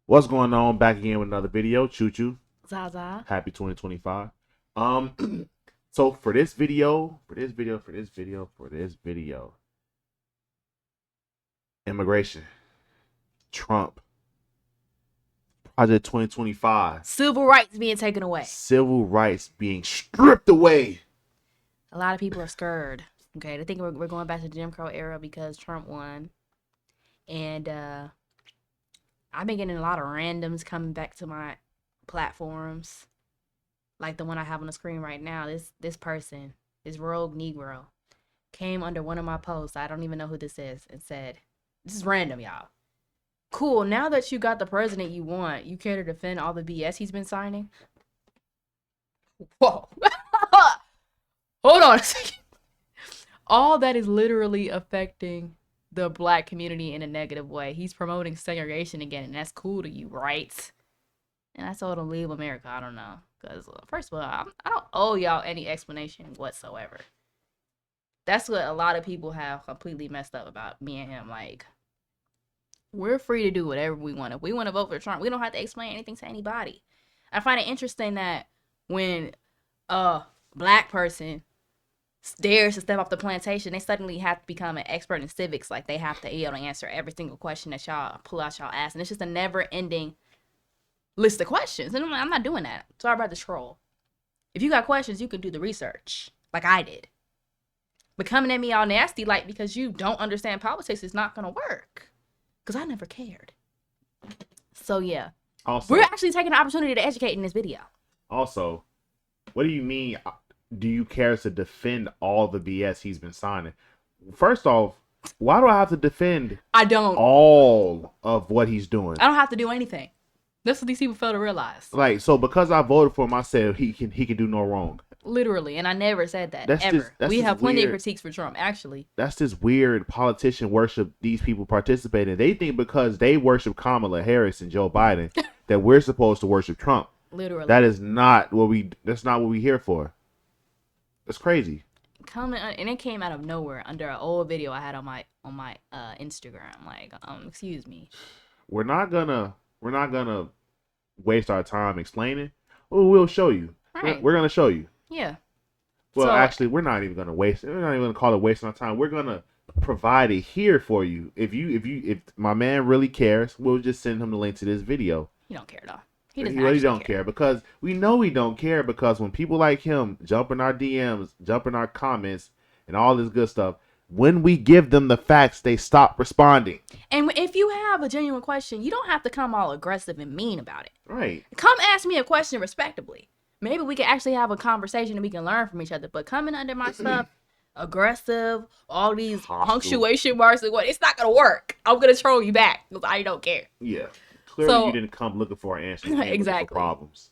What's going on? Back again with another video. Choo choo. Zaza. Happy 2025. Um, so for this video, immigration, Trump, Project 2025, Civil rights being taken away. civil rights being stripped away. A lot of people are scared. Okay, they think we're going back to the Jim Crow era because Trump won. And I've been getting a lot of randoms coming back to my platforms. Like the one I have on the screen right now. This person, this rogue Negro, came under one of my posts. I don't even know who this is, and said, "This is random, y'all. Cool, now that you got the president you want, you care to defend all the BS he's been signing?" Whoa. Hold on a second. All that is literally affecting the black community in a negative way. He's promoting segregation again, and that's cool to you, right? And I told him leave America. I don't know, because first of all, I don't owe y'all any explanation whatsoever. That's what a lot of people have completely messed up about me and him. Like, we're free to do whatever we want. If we want to vote for Trump, we don't have to explain anything to anybody. I find it interesting that when a black person dares to step off the plantation, they suddenly have to become an expert in civics. Like, they have to be able to answer every single question that y'all pull out y'all ass. And it's just a never-ending list of questions. And I'm not doing that. Sorry about the troll. If you got questions, you can do the research, like I did. But coming at me all nasty, like, because you don't understand politics is not going to work. Because I never cared. So, yeah. Also, We're actually taking the opportunity to educate in this video. Also, what do you mean? Do you care to defend all the BS he's been signing? First off, why do I have to defend I don't. all of what he's doing? I don't have to do anything. That's what these people fail to realize. Like, so because I voted for him, I said he can do no wrong. Literally, and I never said that, That's ever. just- that's We just have plenty of weird. critiques for Trump, actually. That's this weird politician worship these people participate in. They think because they worship Kamala Harris and Joe Biden that we're supposed to worship Trump. Literally. That's not what we here for. It's crazy. And it came out of nowhere under an old video I had on my Instagram. Like, excuse me. We're not gonna waste our time explaining. Well, we'll show you. Right. We're gonna show you. Yeah. Well, So- actually, we're not even gonna waste. We're not even gonna call it wasting our time. We're gonna provide it here for you. If my man really cares, we'll just send him the link to this video. He don't care at all. He doesn't really actually don't care because we know he don't care because when people like him jump in our DMs, jump in our comments, and all this good stuff, when we give them the facts, they stop responding. And if you have a genuine question, you don't have to come all aggressive and mean about it. Right. Come ask me a question respectably. Maybe we can actually have a conversation and we can learn from each other. But coming under my stuff, aggressive, all these punctuation marks and what, it's not gonna work. I'm gonna troll you back because I don't care. Yeah. Clearly, you didn't come looking for an answer. You came looking for problems.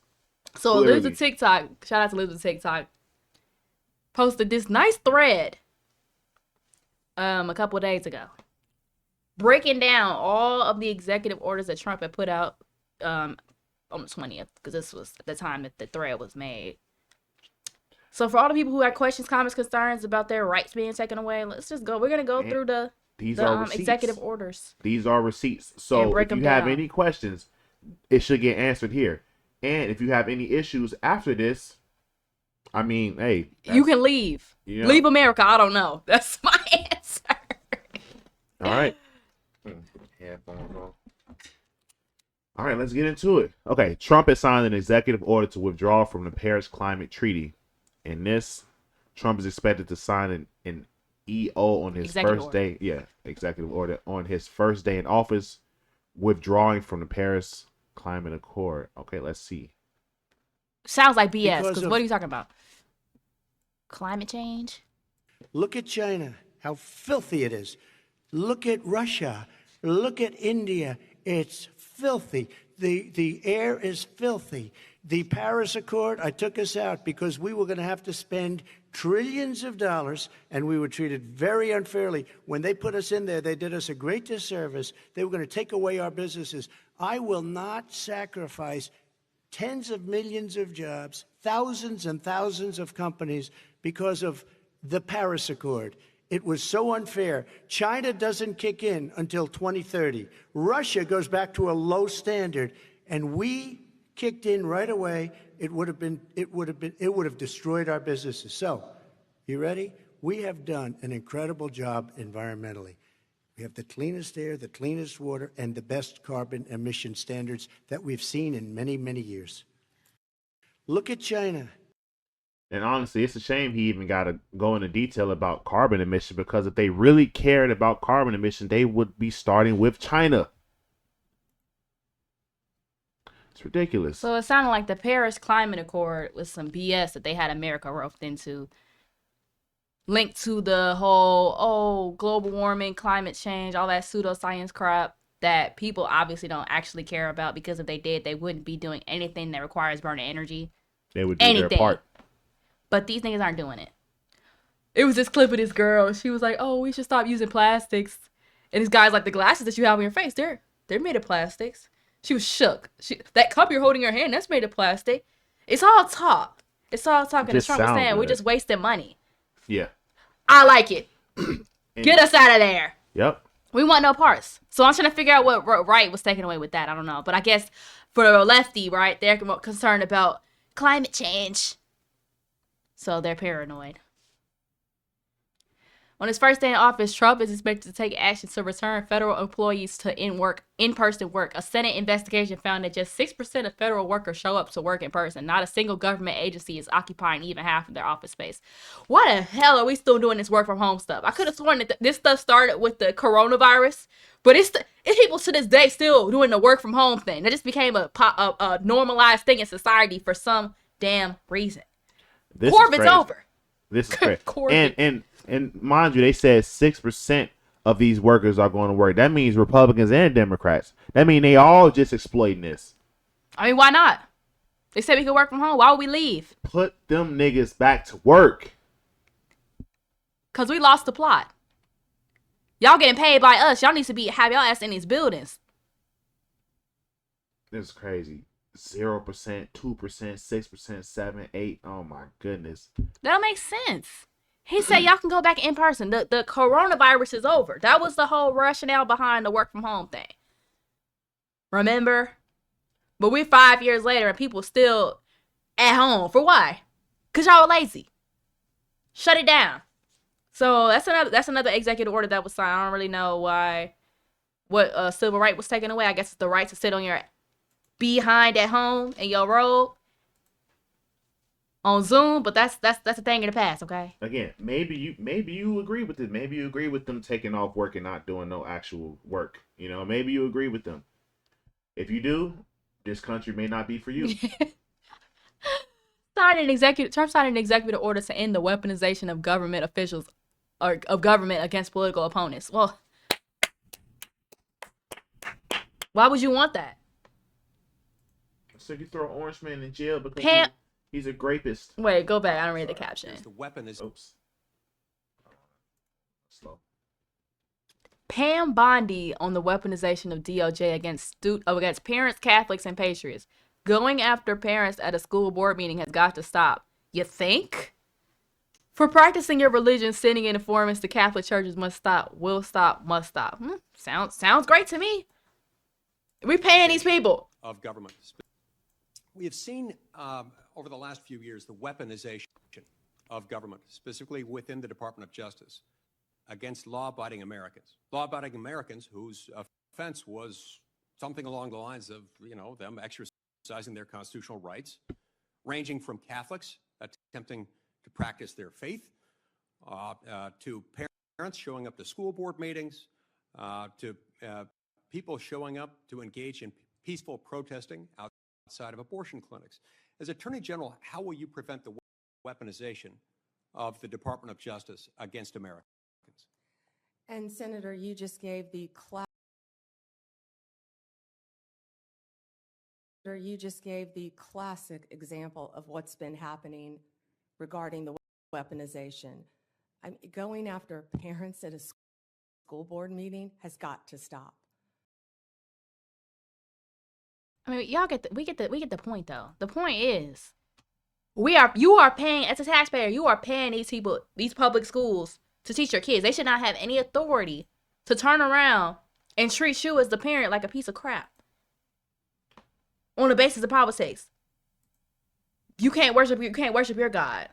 So Elizabeth TikTok, shout out to Elizabeth TikTok, posted this nice thread a couple of days ago, breaking down all of the executive orders that Trump had put out on the 20th, because this was the time that the thread was made. So for all the people who had questions, comments, concerns about their rights being taken away, let's just go. We're gonna go through the executive orders. These are receipts. So if you have any questions, it should get answered here. And if you have any issues after this, I mean, hey, you can leave. You know, leave America. I don't know. That's my answer. All right. All right, let's get into it. Okay, Trump has signed an executive order to withdraw from the Paris Climate Treaty. In this, Trump is expected to sign an EO on his first day. Yeah, executive order on his first day in office, withdrawing from the Paris Climate Accord. Okay, let's see. Sounds like BS, because what are you talking about? Climate change? Look at China, how filthy it is. Look at Russia. Look at India. It's filthy. The air is filthy. The Paris Accord, I took us out because we were going to have to spend trillions of dollars, and we were treated very unfairly. When they put us in there, they did us a great disservice. They were going to take away our businesses. I will not sacrifice tens of millions of jobs, thousands and thousands of companies because of the Paris Accord. It was so unfair. China doesn't kick in until 2030. Russia goes back to a low standard, and we kicked in right away. It would have destroyed our businesses. So, you ready? We have done an incredible job environmentally. We have the cleanest air, the cleanest water, and the best carbon emission standards that we've seen in many, many years. Look at China. And honestly, it's a shame he even got to go into detail about carbon emission, because if they really cared about carbon emission, they would be starting with China. It's ridiculous. So it sounded like the Paris Climate Accord was some BS that they had America roped into, linked to the whole, global warming, climate change, all that pseudoscience crap that people obviously don't actually care about, because if they did, they wouldn't be doing anything that requires burning energy. They would do their part. But these niggas aren't doing it. It was this clip of this girl. She was like, "Oh, we should stop using plastics." And this guy's like, "The glasses that you have on your face, they're made of plastics." She was shook. That cup you're holding in your hand, that's made of plastic. It's all talk. It's all talk. And Trump was saying, we're just wasting money. Yeah. I like it. Get us out of there. Yep. We want no parts. So I'm trying to figure out what right was taken away with that. I don't know. But I guess for a lefty, right, they're concerned about climate change. So they're paranoid. On his first day in office, Trump is expected to take action to return federal employees to in-person work. A Senate investigation found that just 6% of federal workers show up to work in person. Not a single government agency is occupying even half of their office space. Why the hell are we still doing this work from home stuff? I could have sworn that this stuff started with the coronavirus, but it's people to this day still doing the work from home thing. That just became a normalized thing in society for some damn reason. Corbett's over. This is crazy. And mind you, they said 6% of these workers are going to work. That means Republicans and Democrats. That means they all just exploiting this. I mean, why not? They said we could work from home. Why would we leave? Put them niggas back to work. Because we lost the plot. Y'all getting paid by us. Y'all need to have y'all ass in these buildings. This is crazy. 0%, 2%, 6%, 7, 8. Oh my goodness. That don't make sense. He said y'all can go back in person. The coronavirus is over. That was the whole rationale behind the work from home thing. Remember? But we're 5 years later and people still at home. For why? Because y'all are lazy. Shut it down. So that's another executive order that was signed. I don't really know what civil right was taken away. I guess it's the right to sit on your behind at home in your robe on Zoom, but that's a thing in the past, okay? Again, maybe you agree with it. Maybe you agree with them taking off work and not doing no actual work. You know, maybe you agree with them. If you do, this country may not be for you. Trump signed an executive order to end the weaponization of government officials or of government against political opponents. Well, why would you want that? So you throw Orange Man in jail because he's a rapist. Wait, go back. I don't read the caption. The weapon is... Oops. Slow. Pam Bondi on the weaponization of DOJ against parents, Catholics, and patriots. Going after parents at a school board meeting has got to stop. You think? For practicing your religion, sending in informants to Catholic churches must stop. Will stop. Must stop. Sounds great to me. We paying these people. Of government. We have seen over the last few years the weaponization of government, specifically within the Department of Justice, against law-abiding Americans. Law-abiding Americans whose offense was something along the lines of, them exercising their constitutional rights, ranging from Catholics attempting to practice their faith, to parents showing up to school board meetings, to people showing up to engage in peaceful protesting outside of abortion clinics. As Attorney General, how will you prevent the weaponization of the Department of Justice against Americans? And Senator, you just gave the classic example of what's been happening regarding the weaponization. Going after parents at a school board meeting has got to stop. I mean, we get the point though. The point is, you are paying as a taxpayer. You are paying these people, these public schools, to teach your kids. They should not have any authority to turn around and treat you as the parent like a piece of crap on the basis of politics. You can't worship your God.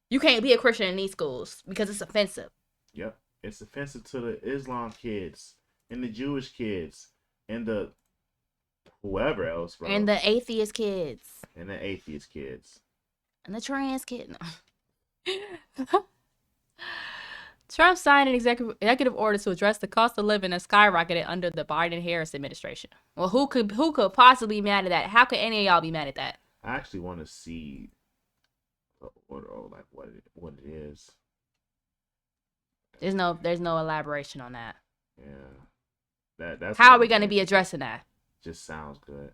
You can't be a Christian in these schools because it's offensive. Yep. It's offensive to the Islam kids and the Jewish kids and the whoever else, bro. And the atheist kids. And the atheist kids. And the trans kid. No. Trump signed an executive order to address the cost of living that skyrocketed under the Biden-Harris administration. Well, who could possibly be mad at that? How could any of y'all be mad at that? I actually want to see what it is. There's no elaboration on that. Yeah. That's how are we going to be addressing that? Just sounds good.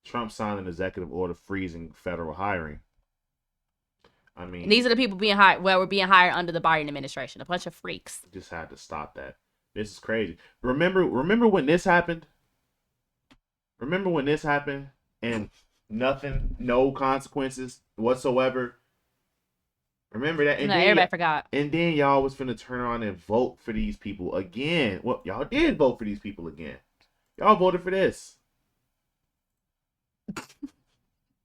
Trump signed an executive order freezing federal hiring. I mean, and these are the people being hired. Well, we're being hired under the Biden administration. A bunch of freaks. Just had to stop that. This is crazy. Remember when this happened? Remember when this happened and nothing, no consequences whatsoever? Remember that? And no, everybody forgot. And then y'all was finna turn around and vote for these people again. Well, y'all did vote for these people again. Y'all voted for this.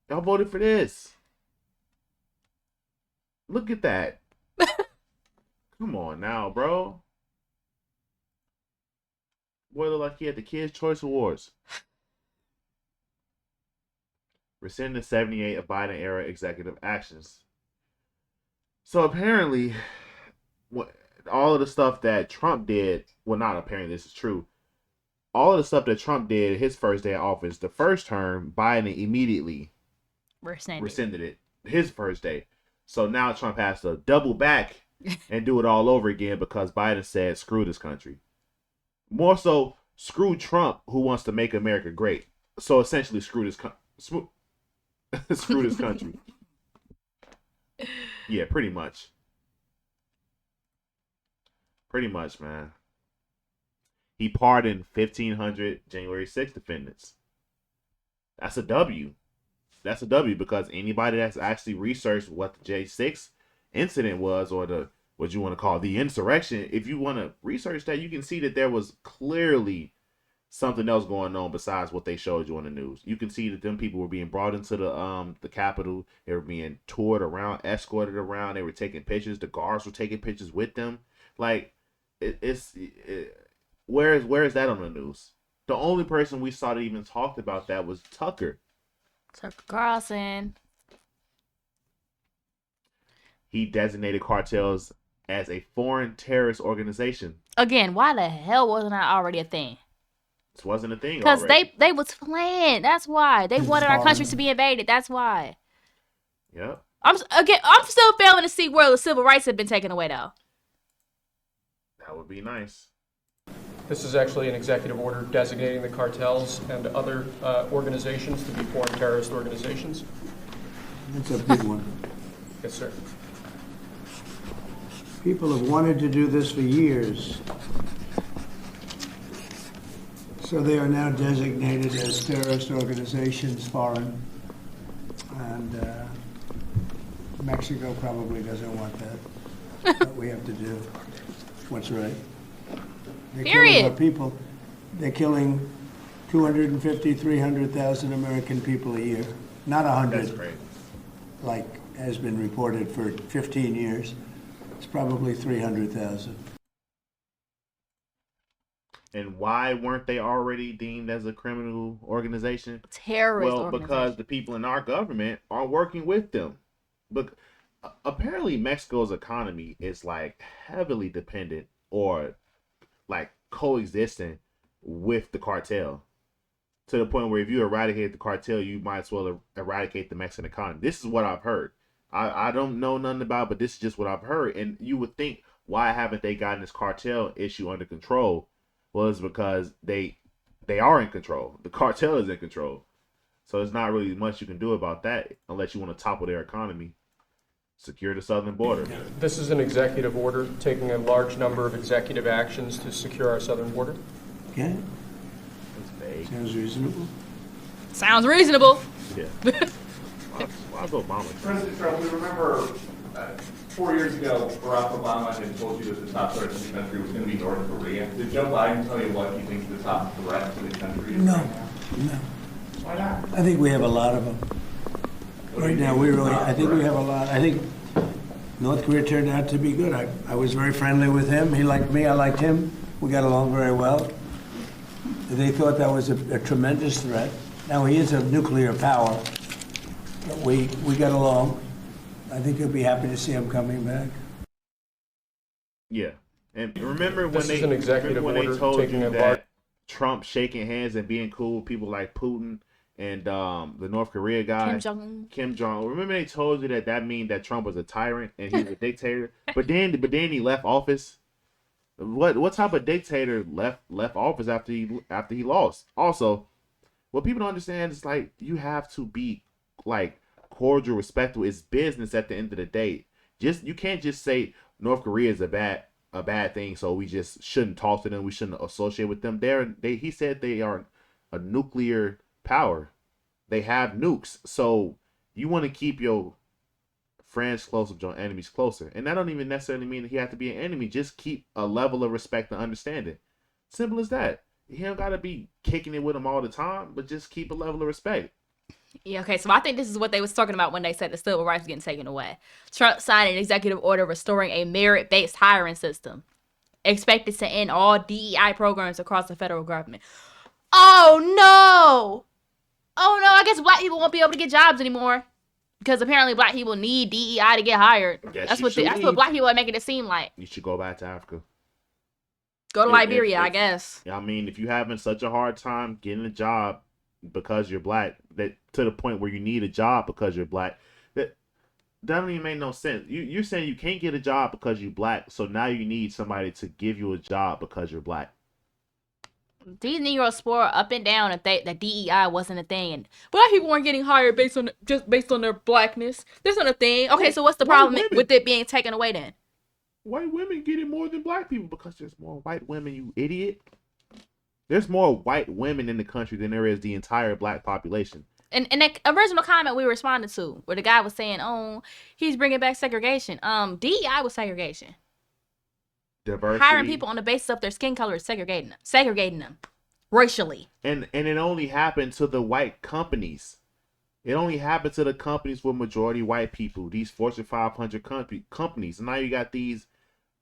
Y'all voted for this. Look at that. Come on now, bro. Boy, look like he had the Kids' Choice Awards. Rescinded 78 of Biden-era executive actions. So apparently, all of the stuff that Trump did, well, not apparently, this is true. All of the stuff that Trump did his first day of office, the first term, Biden immediately rescinded it his first day. So now Trump has to double back and do it all over again because Biden said, screw this country. More so, screw Trump, who wants to make America great. So essentially, screw this country. Yeah, pretty much. Pretty much, man. He pardoned 1,500 January 6th defendants. That's a W. That's a W because anybody that's actually researched what the J6 incident was, or the what you want to call the insurrection, if you want to research that, you can see that there was clearly something else going on besides what they showed you on the news. You can see that them people were being brought into the Capitol. They were being toured around, escorted around. They were taking pictures. The guards were taking pictures with them. Like, where is that on the news? The only person we saw that even talked about that was Tucker. Tucker Carlson. He designated cartels as a foreign terrorist organization. Again, why the hell wasn't that already a thing? This wasn't a thing because already. they was playing. That's why they wanted our country to be invaded. That's why. Yep. I'm still failing to see where the civil rights have been taken away, though. That would be nice. This is actually an executive order designating the cartels and other organizations to be foreign terrorist organizations. That's a big one. Yes, sir. People have wanted to do this for years. So they are now designated as terrorist organizations, foreign. And Mexico probably doesn't want that. But we have to do what's right. They're killing our people. They're killing 250, 300,000 American people a year. Not 100. That's great. Like has been reported for 15 years. It's probably 300,000. And why weren't they already deemed as a criminal organization? Terrorist Well, organization. because the people in our government are working with them. But apparently Mexico's economy is like heavily dependent or like coexisting with the cartel, to the point where if you eradicate the cartel, you might as well eradicate the Mexican economy. This is what I've heard. I don't know nothing about it, but this is just what I've heard. And you would think, why haven't they gotten this cartel issue under control? Well, it's because they are in control. The cartel is in control. So there's not really much you can do about that unless you want to topple their economy. Secure the southern border. This is an executive order taking a large number of executive actions to secure our southern border. Okay, It's vague. sounds reasonable. Sounds reasonable. Yeah. Why Obama? President Trump, we remember 4 years ago, Barack Obama had told you that the top threat to the country was going to be North Korea. Did Joe Biden tell you what he thinks the top threat to the country is No, right now? no. Why not? I think we have a lot of them. Right now, I think we have a lot. I think North Korea turned out to be good. I was very friendly with him. He liked me. I liked him. We got along very well. They thought that was a tremendous threat. Now, he is a nuclear power, but we got along. I think you'll be happy to see him coming back. Yeah. And remember when This they is an executive remember when they order told taking you a that large- Trump shaking hands and being cool with people like Putin and the North Korea guy Kim Jong-un. Kim Jong. Remember they told you that mean that Trump was a tyrant and he was a dictator. But then he left office. What type of dictator left office after he lost? Also, what people don't understand is like you have to be like cordial, respectful. It's business at the end of the day. You can't just say North Korea is a bad thing, so we just shouldn't talk to them. We shouldn't associate with them. He said they are a nuclear power. They have nukes. So you want to keep your friends close with your enemies closer. And that don't even necessarily mean that he has to be an enemy. Just keep a level of respect and understanding. Simple as that. He don't gotta be kicking it with them all the time, but just keep a level of respect. Yeah, okay, so I think this is what they was talking about when they said the civil rights was getting taken away. Trump signed an executive order restoring a merit-based hiring system, expected to end all DEI programs across the federal government. Oh, no! Oh, no, I guess black people won't be able to get jobs anymore. Because apparently black people need DEI to get hired. Yes, That's you what should that's leave. what black people are making it seem like. You should go back to Africa. Go to If- Liberia, I if- guess. I mean, if you're having such a hard time getting a job because you're black, that to the point where you need a job because you're black, that don't even make no sense. You're saying you can't get a job because you're black, so now you need somebody to give you a job because you're black. These Negroes swore up and down that DEI wasn't a thing, and black people weren't getting hired based on their blackness. That's not a thing. Okay, so what's the White problem women. with it being taken away then? White women get it more than black people because there's more white women, you idiot. There's more white women in the country than there is the entire black population. And that original comment we responded to, where the guy was saying, "Oh, he's bringing back segregation." DEI was segregation. Diversity. Hiring people on the basis of their skin color is segregating them racially. And it only happened to the white companies. It only happened to the companies with majority white people. These Fortune 500 companies. And now you got these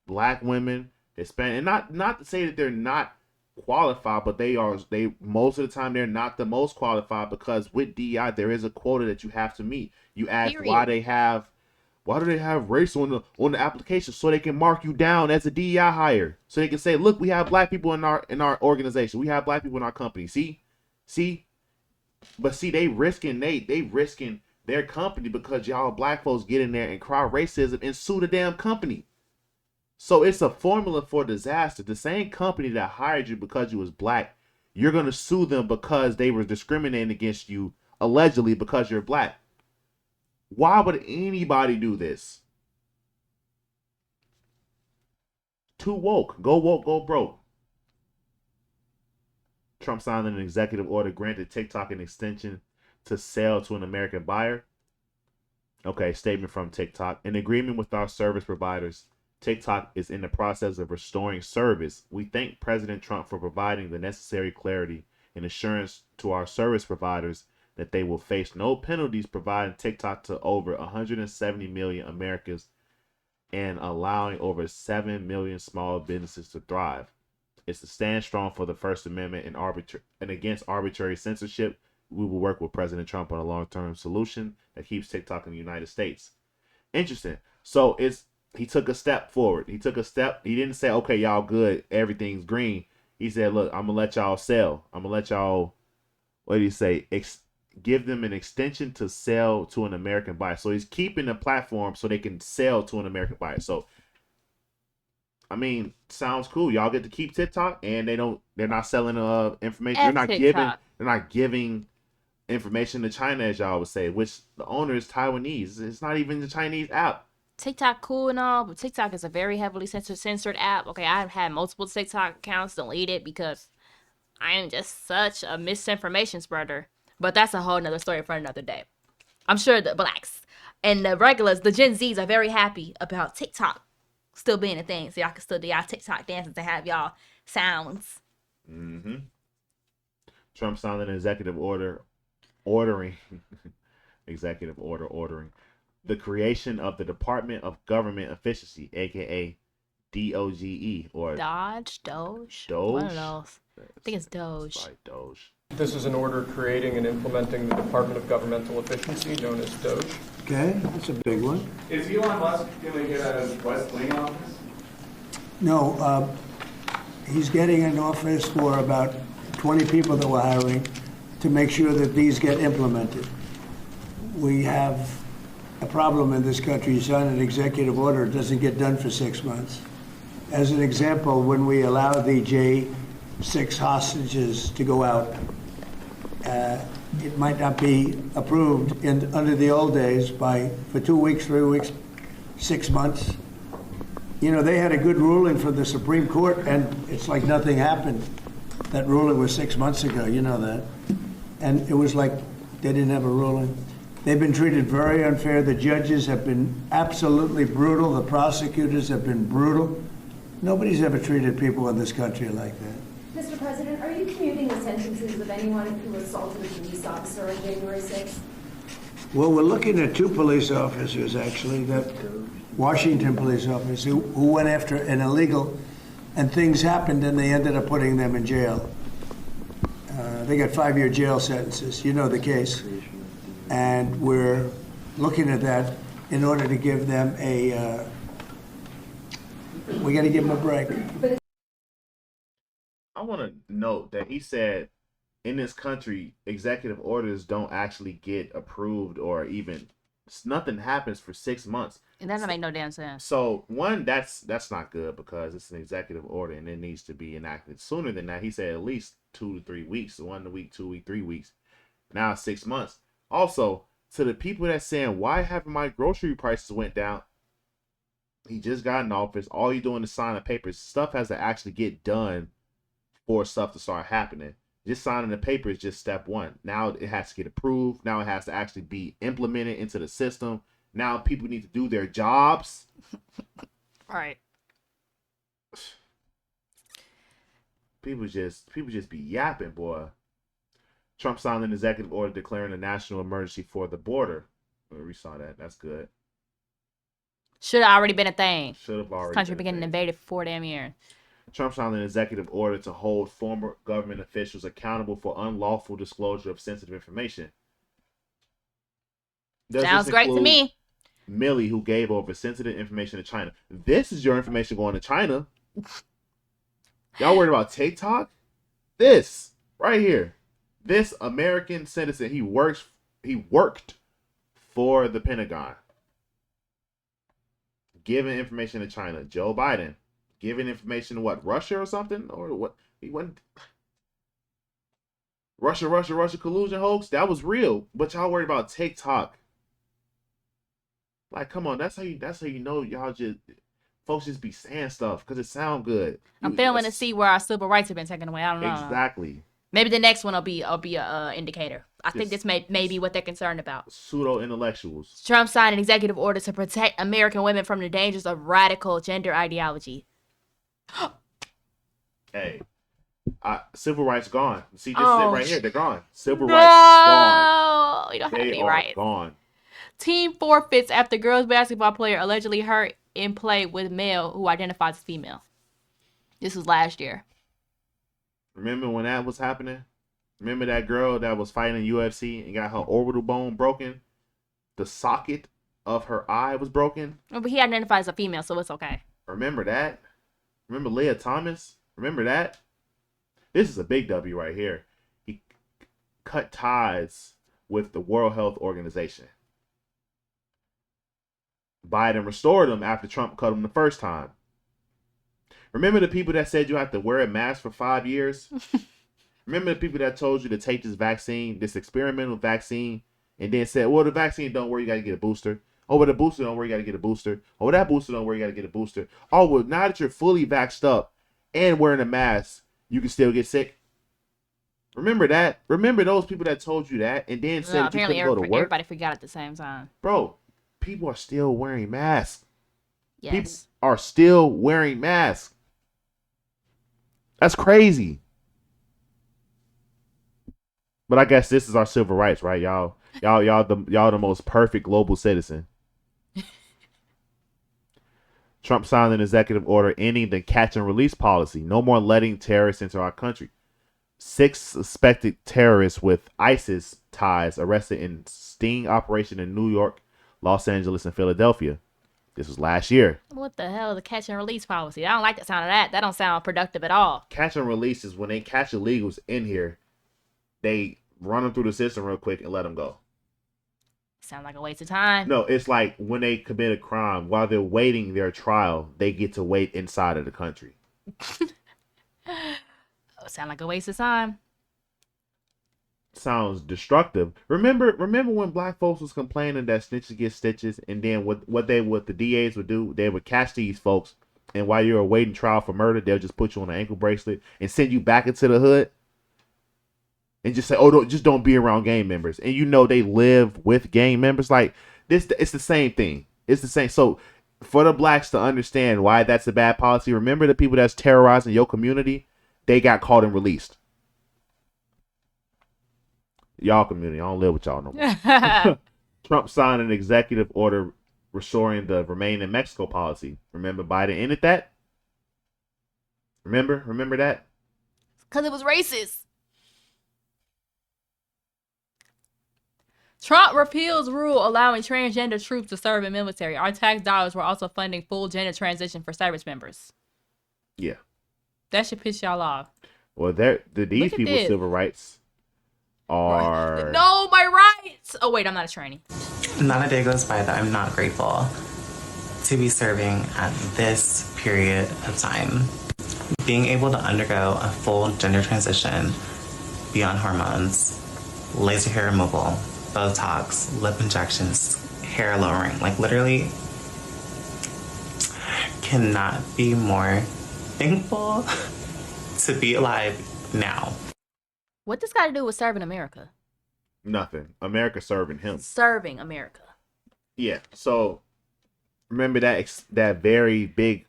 black women, Hispanic, and not to say that they're not qualified, but they most of the time they're not the most qualified because with DEI there is a quota that you have to meet. You ask why do they have race on the application so they can mark you down as a DEI hire, so they can say, look, we have black people in our organization, we have black people in our company. But they risking their company because y'all black folks get in there and cry racism and sue the damn company. So it's a formula for disaster. The same company that hired you because you was black, you're gonna sue them because they were discriminating against you allegedly because you're black. Why would anybody do this? Too woke. Go woke, go broke. Trump signed an executive order granted TikTok an extension to sell to an American buyer. Okay, statement from TikTok. In agreement with our service providers, TikTok is in the process of restoring service. We thank President Trump for providing the necessary clarity and assurance to our service providers that they will face no penalties, providing TikTok to over 170 million Americans and allowing over 7 million small businesses to thrive. It's to stand strong for the First Amendment and against arbitrary censorship. We will work with President Trump on a long-term solution that keeps TikTok in the United States. Interesting. So he took a step forward. He took a step. He didn't say, okay, y'all good, everything's green. He said, look, I'm going to let y'all sell. I'm going to let y'all, what did he say? Give them an extension to sell to an American buyer. So he's keeping the platform so they can sell to an American buyer. So, I mean, sounds cool. Y'all get to keep TikTok and they're not selling information. They're not giving information to China, as y'all would say, which the owner is Taiwanese. It's not even the Chinese app. TikTok cool and all, but TikTok is a very heavily censored app. Okay, I've had multiple TikTok accounts deleted because I am just such a misinformation spreader. But that's a whole nother story for another day. I'm sure the blacks And the regulars, the Gen Zs, are very happy about TikTok still being a thing. So y'all can still do y'all TikTok dances and have y'all sounds. Mm-hmm. Trump signed an executive order ordering the creation of the Department of Government Efficiency, aka DOGE, or Doge? One of those. I think it's Doge. Like Doge. This is an order creating and implementing the Department of Governmental Efficiency, known as DOGE. Okay, that's a big one. Is Elon Musk going to get a West Wing office? No, he's getting an office for about 20 people that we're hiring to make sure that these get implemented. We have a problem in this country. You sign an executive order, it doesn't get done for 6 months. As an example, when we allow the J6 hostages to go out, it might not be approved under the old days for 2 weeks, 3 weeks, 6 months. You know, they had a good ruling from the Supreme Court, and it's like nothing happened. That ruling was 6 months ago, you know that. And it was like they didn't have a ruling. They've been treated very unfair. The judges have been absolutely brutal. The prosecutors have been brutal. Nobody's ever treated people in this country like that. Mr. President, are you commuting the sentences of anyone who assaulted a police officer on January 6th? Well, we're looking at 2 police officers, actually, that Washington police officers who went after an illegal, and things happened, and they ended up putting them in jail. They got 5-year jail sentences. You know the case. And we're looking at that in order to give them we got to give them a break. I want to note that he said in this country, executive orders don't actually get approved or even nothing happens for 6 months. It doesn't make no damn sense. So one, that's not good because it's an executive order and it needs to be enacted sooner than that. He said at least 2 to 3 weeks, 1 week, 2 week, 3 weeks. Now 6 months. Also, to the people that's saying, why haven't my grocery prices went down? He just got in office. All he's doing is signing papers. Stuff has to actually get done for stuff to start happening. Just signing the paper is just step one. Now it has to get approved. Now it has to actually be implemented into the system. Now people need to do their jobs. Right. People just be yapping, boy. Trump signed an executive order declaring a national emergency for the border. We saw that. That's good. Should have already been a thing. Should have already. This country been been getting invaded for 4 damn years. Trump signed an executive order to hold former government officials accountable for unlawful disclosure of sensitive information. Sounds great to me. Milley, who gave over sensitive information to China. This is your information going to China. Y'all worried about TikTok? This right here. This American citizen, he worked for the Pentagon. Giving information to China. Joe Biden giving information to what? Russia or something? Or what? He went Russia collusion hoax? That was real. But y'all worried about TikTok. Like, come on, that's how you know y'all just folks just be saying stuff because it sound good. I'm failing to see where our civil rights have been taken away. I don't know. Exactly. Maybe the next one will be a indicator. I think this may be what they're concerned about. Pseudo intellectuals. Trump signed an executive order to protect American women from the dangers of radical gender Hey, civil rights gone. See, this is it right here. They're gone. Civil rights gone. We don't have any rights. Gone. Team forfeits after girls basketball player allegedly hurt in play with male who identifies as female. This was last year. Remember when that was happening? Remember that girl that was fighting UFC and got her orbital bone broken? The socket of her eye was broken. But he identifies as a female, so it's okay. Remember that? Remember Leah Thomas? Remember that? This is a big W right here. He cut ties with the World Health Organization. Biden restored them after Trump cut them the first time. Remember the people that said you have to wear a mask for 5 years? Remember the people that told you to take this vaccine, this experimental vaccine, and then said, well, the vaccine don't work, you got to get a booster. Oh, but the booster don't work, you got to get a booster. Oh, that booster don't work, you got to get a booster. Oh, well, now that you're fully vaxxed up and wearing a mask, you can still get sick. Remember that? Remember those people that told you that and then said that you couldn't go to work? Everybody forgot at the same time. Bro, people are still wearing masks. People Yes. are still wearing masks. That's crazy. But I guess this is our civil rights, right? Y'all the most perfect global citizen. Trump signed an executive order ending the catch and release policy. No more letting terrorists into our country. 6 suspected terrorists with ISIS ties arrested in sting operation in New York, Los Angeles, and Philadelphia. This was last year. What the hell is a catch and release policy? I don't like the sound of that. That don't sound productive at all. Catch and release is when they catch illegals in here, they run them through the system real quick and let them go. Sound like a waste of time. No, it's like when they commit a crime, while they're waiting their trial, they get to wait inside of the country. Sound like a waste of time. Sounds destructive. Remember when black folks was complaining that snitches get stitches, and then what the DAs would do, they would catch these folks, and while you're awaiting trial for murder, they'll just put you on an ankle bracelet and send you back into the hood, and just say, "Oh, don't be around gang members." And you know they live with gang members. Like this, it's the same thing. It's the same. So for the blacks to understand why that's a bad policy, remember the people that's terrorizing your community, they got caught and released. Y'all community, I don't live with y'all no more. Trump signed an executive order restoring the Remain in Mexico policy. Remember Biden ended that? Remember that? Because it was racist. Trump repeals rule allowing transgender troops to serve in military. Our tax dollars were also funding full gender transition for service members. Yeah. That should piss y'all off. Well, these people's this. civil rights are... No, my rights! Oh, wait, I'm not a tranny. Not a day goes by that I'm not grateful to be serving at this period of time. Being able to undergo a full gender transition beyond hormones, laser hair removal, Botox, lip injections, hair lowering, like literally cannot be more thankful to be alive now. What this got to do with serving America? Nothing. America serving him. Serving America. Yeah. So remember that very big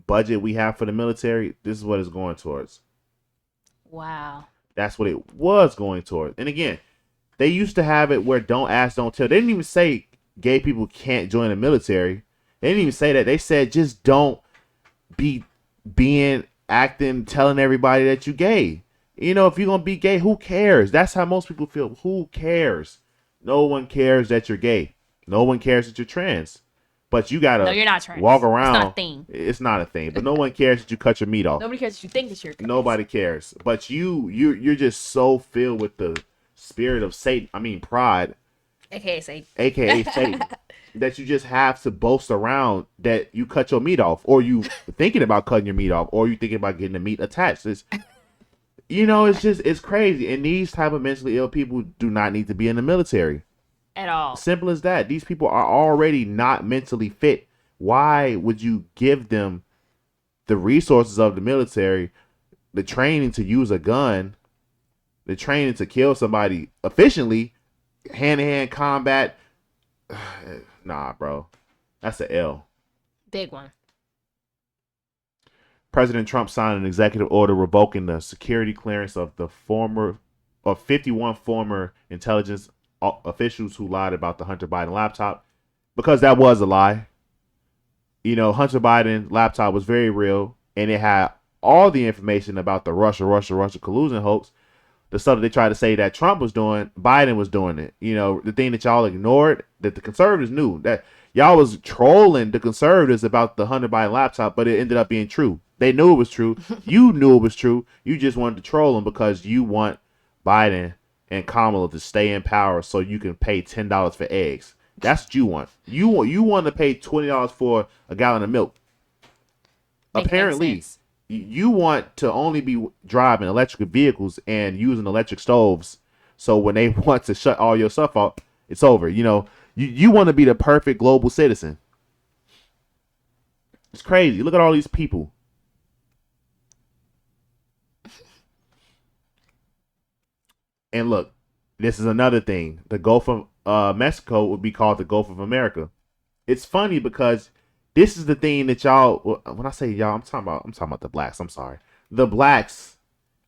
budget we have for the military? This is what it's going towards. Wow. That's what it was going towards. And again, they used to have it where don't ask, don't tell. They didn't even say gay people can't join the military. They didn't even say that. They said just don't be acting, telling everybody that you gay. You know, if you're going to be gay, who cares? That's how most people feel. Who cares? No one cares that you're gay. No one cares that you're trans. But you got to you're not trans. walk around. It's not a thing. It's not a thing. But no one cares that you cut your meat off. Nobody cares that you think that you're trans. Nobody cares. But you're just so filled with the spirit of pride. AKA Satan. AKA Satan. That you just have to boast around that you cut your meat off, or you thinking about cutting your meat off, or you thinking about getting the meat attached. It's crazy. And these type of mentally ill people do not need to be in the military. At all. Simple as that. These people are already not mentally fit. Why would you give them the resources of the military, the training to use a gun, the training to kill somebody efficiently, hand-to-hand combat? Nah, bro. That's an L. Big one. President Trump signed an executive order revoking the security clearance of 51 former intelligence officials who lied about the Hunter Biden laptop, because that was a lie. You know, Hunter Biden laptop was very real, and it had all the information about the Russia collusion hoax. The stuff that they tried to say that Trump was doing, Biden was doing it. You know, the thing that y'all ignored, that the conservatives knew, that y'all was trolling the conservatives about the Hunter Biden laptop, but it ended up being true. They knew it was true. You knew it was true. You just wanted to troll them because you want Biden and Kamala to stay in power so you can pay $10 for eggs. That's what you want. You want to pay $20 for a gallon of milk. Apparently, you want to only be driving electric vehicles and using electric stoves. So when they want to shut all your stuff off, it's over. You know, you want to be the perfect global citizen. It's crazy. Look at all these people. And look, this is another thing. The Gulf of Mexico would be called the Gulf of America. it's funny because this is the thing that y'all. When I say y'all, I'm talking about the blacks. I'm sorry, the blacks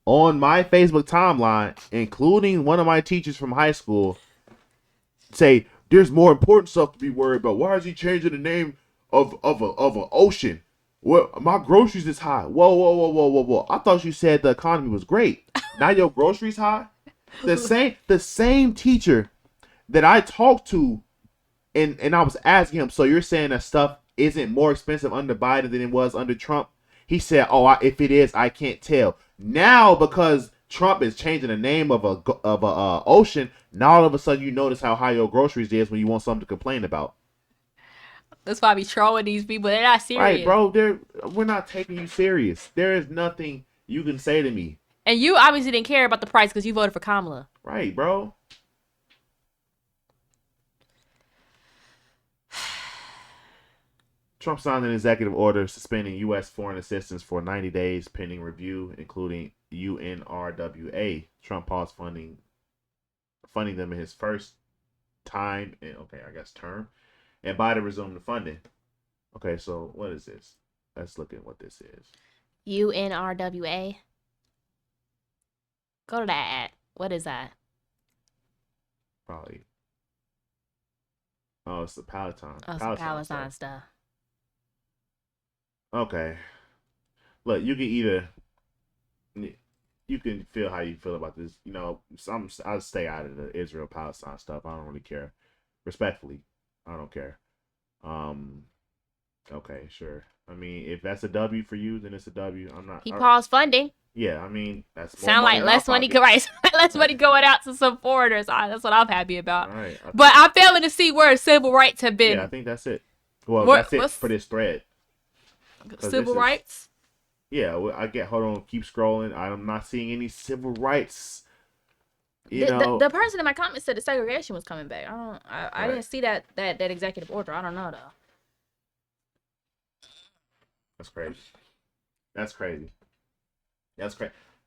on my Facebook timeline, including one of my teachers from high school, say there's more important stuff to be worried about. Why is he changing the name of an ocean? Well, my groceries is high. Whoa. I thought you said the economy was great. Now your groceries high? The same teacher that I talked to and I was asking him, so you're saying that stuff isn't more expensive under Biden than it was under Trump? He said, if it is, I can't tell. Now, because Trump is changing the name of a ocean, now all of a sudden you notice how high your groceries is when you want something to complain about. That's why I be trolling these people. They're not serious. Right, bro. We're not taking you serious. There is nothing you can say to me. And you obviously didn't care about the price because you voted for Kamala. Right, bro. Trump signed an executive order suspending U.S. foreign assistance for 90 days pending review, including UNRWA. Trump paused funding them in his first term, and Biden resumed the funding. Okay, so what is this? Let's look at what this is. UNRWA. Go to that. What is that? Probably. Oh, it's the Palestine. Oh, some Palestine stuff. Okay. Look, you can feel how you feel about this. You know, I'll stay out of the Israel Palestine stuff. I don't really care. Respectfully, I don't care. Okay, sure. I mean, if that's a W for you, then it's a W. I'm not. He paused funding. Yeah, I mean, that's more sound money like less money. Right, less money going out to some foreigners. That's what I'm happy about. All right, but I'm failing to see where civil rights have been. Yeah, I think that's it. Well, that's it for this thread. Civil rights. Yeah, hold on, keep scrolling. I'm not seeing any civil rights. The person in my comments said the segregation was coming back. I didn't see that executive order. I don't know though. That's crazy.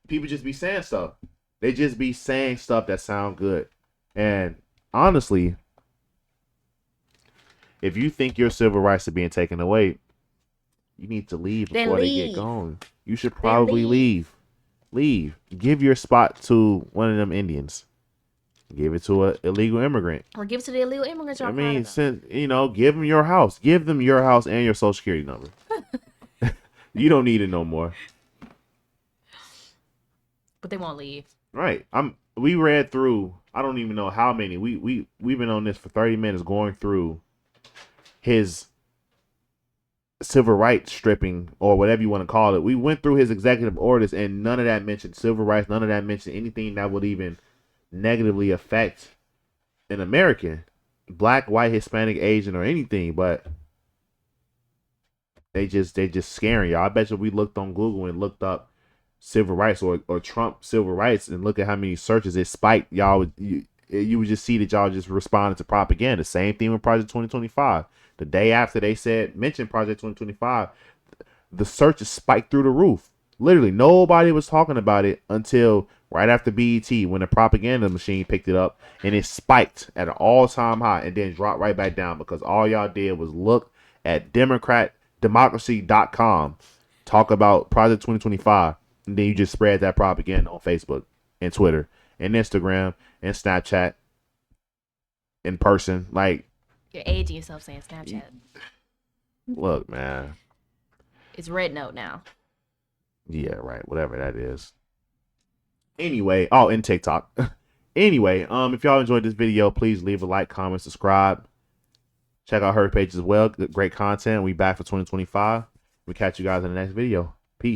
People just be saying stuff. They just be saying stuff that sound good. And honestly, if you think your civil rights are being taken away, you need to leave before they get going. You should probably leave. Leave. Give your spot to one of them Indians. Give it to an illegal immigrant. Or give it to the illegal immigrants. I mean, give them your house. Give them your house and your social security number. You don't need it no more. But they won't leave. Right. We read through, I don't even know how many. We've been on this for 30 minutes going through his civil rights stripping or whatever you want to call it. We went through his executive orders and none of that mentioned civil rights. None of that mentioned anything that would even negatively affect an American, black, white, Hispanic, Asian, or anything. But they just scaring y'all. I bet you we looked on Google and looked up civil rights or Trump civil rights and look at how many searches it spiked. Y'all you would just see that y'all just responded to propaganda. Same thing with Project 2025. The day after they mentioned Project 2025, the searches spiked through the roof. Literally, nobody was talking about it until right after BET when the propaganda machine picked it up and it spiked at an all-time high and then dropped right back down because all y'all did was look at democracy.com, talk about Project 2025, and then you just spread that propaganda on Facebook and Twitter and Instagram and Snapchat in person. Like, you're aging yourself saying Snapchat. Look, man. It's Red Note now. Yeah, right. Whatever that is. Anyway, and TikTok. Anyway, if y'all enjoyed this video, please leave a like, comment, subscribe. Check out her page as well. Great content. We back for 2025. We catch you guys in the next video.